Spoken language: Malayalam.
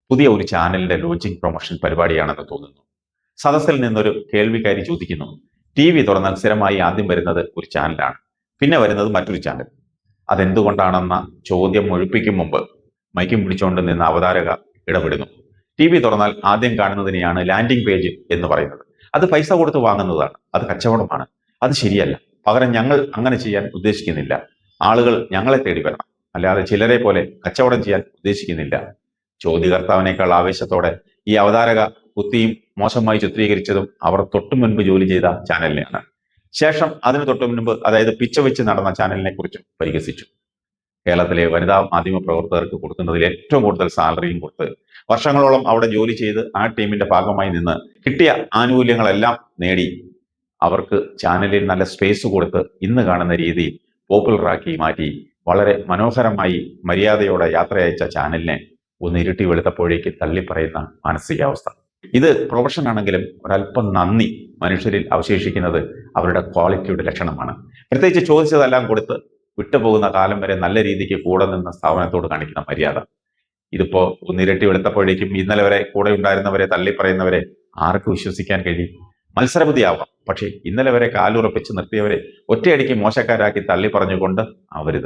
പുതിയ ഒരു ചാനലിന്റെ ലോഞ്ചിങ് പ്രൊമോഷൻ പരിപാടിയാണെന്ന് തോന്നുന്നു. സദസ്സിൽ നിന്നൊരു കേൾവിക്കാരി ചോദിക്കുന്നു, ടി വി തുറന്നാൽ സ്ഥിരമായി ആദ്യം വരുന്നത് ഒരു ചാനലാണ്, പിന്നെ വരുന്നത് മറ്റൊരു ചാനൽ. അതെന്തുകൊണ്ടാണെന്ന ചോദ്യം ഒഴിപ്പിക്കും മുമ്പ് മൈക്കും പിടിച്ചുകൊണ്ട് നിന്ന അവതാരക ഇടപെടുന്നു. ടി വി തുറന്നാൽ ആദ്യം കാണുന്നതിനെയാണ് ലാൻഡിംഗ് പേജ് എന്ന് പറയുന്നത്. അത് പൈസ കൊടുത്ത് വാങ്ങുന്നതാണ്, അത് കച്ചവടമാണ്, അത് ശരിയല്ല. പകരം ഞങ്ങൾ അങ്ങനെ ചെയ്യാൻ ഉദ്ദേശിക്കുന്നില്ല. ആളുകൾ ഞങ്ങളെ തേടി വരണം, അല്ലാതെ ചിലരെ പോലെ കച്ചവടം ചെയ്യാൻ ഉദ്ദേശിക്കുന്നില്ല. ചോദ്യകർത്താവിനേക്കാൾ ആവേശത്തോടെ ഈ അവതാരക കുത്തിയും മോശമായി ചിത്രീകരിച്ചതും അവർ തൊട്ടു മുൻപ് ജോലി ചെയ്ത ചാനലിനെയാണ്. ശേഷം അതിന് തൊട്ടു മുൻപ്, അതായത് പിച്ച വെച്ച് നടന്ന ചാനലിനെ കുറിച്ചും പരിഹസിച്ചു. കേരളത്തിലെ വനിതാ മാധ്യമ പ്രവർത്തകർക്ക് കൊടുക്കുന്നതിൽ ഏറ്റവും കൂടുതൽ സാലറിയും കൊടുത്ത് വർഷങ്ങളോളം അവിടെ ജോലി ചെയ്ത് ആ ടീമിന്റെ ഭാഗമായി നിന്ന് കിട്ടിയ ആനുകൂല്യങ്ങളെല്ലാം നേടി അവർക്ക് ചാനലിൽ നല്ല സ്പേസ് കൊടുത്ത് ഇന്ന് കാണുന്ന രീതിയിൽ പോപ്പുലറാക്കി മാറ്റി വളരെ മനോഹരമായി മര്യാദയോടെ യാത്രയച്ച ചാനലിനെ ഒന്ന് ഇരുട്ടി വെളുത്തപ്പോഴേക്ക് തള്ളിപ്പറയുന്ന മാനസികാവസ്ഥ. ഇത് പ്രൊഫഷൻ ആണെങ്കിലും ഒരല്പം നന്ദി മനുഷ്യരിൽ അവശേഷിക്കുന്നത് അവരുടെ ക്വാളിറ്റിയുടെ ലക്ഷണമാണ്. പ്രത്യേകിച്ച് ചോദിച്ചതെല്ലാം കൊടുത്ത് വിട്ടുപോകുന്ന കാലം വരെ നല്ല രീതിക്ക് കൂടെ നിന്ന സ്ഥാപനത്തോട് കാണിക്കുന്ന മര്യാദ. ഇതിപ്പോ ഒന്നിരട്ടി വെളുത്തപ്പോഴേക്കും ഇന്നലെ വരെ കൂടെ ഉണ്ടായിരുന്നവരെ തള്ളിപ്പറയുന്നവരെ ആർക്ക് വിശ്വസിക്കാൻ കഴിയും? മത്സരബുദ്ധിയാവാം, പക്ഷേ ഇന്നലെ വരെ കാലുറപ്പിച്ച് നിർത്തിയവരെ ഒറ്റയടിക്ക് മോശക്കാരാക്കി തള്ളി പറഞ്ഞുകൊണ്ട് ആവരുത്.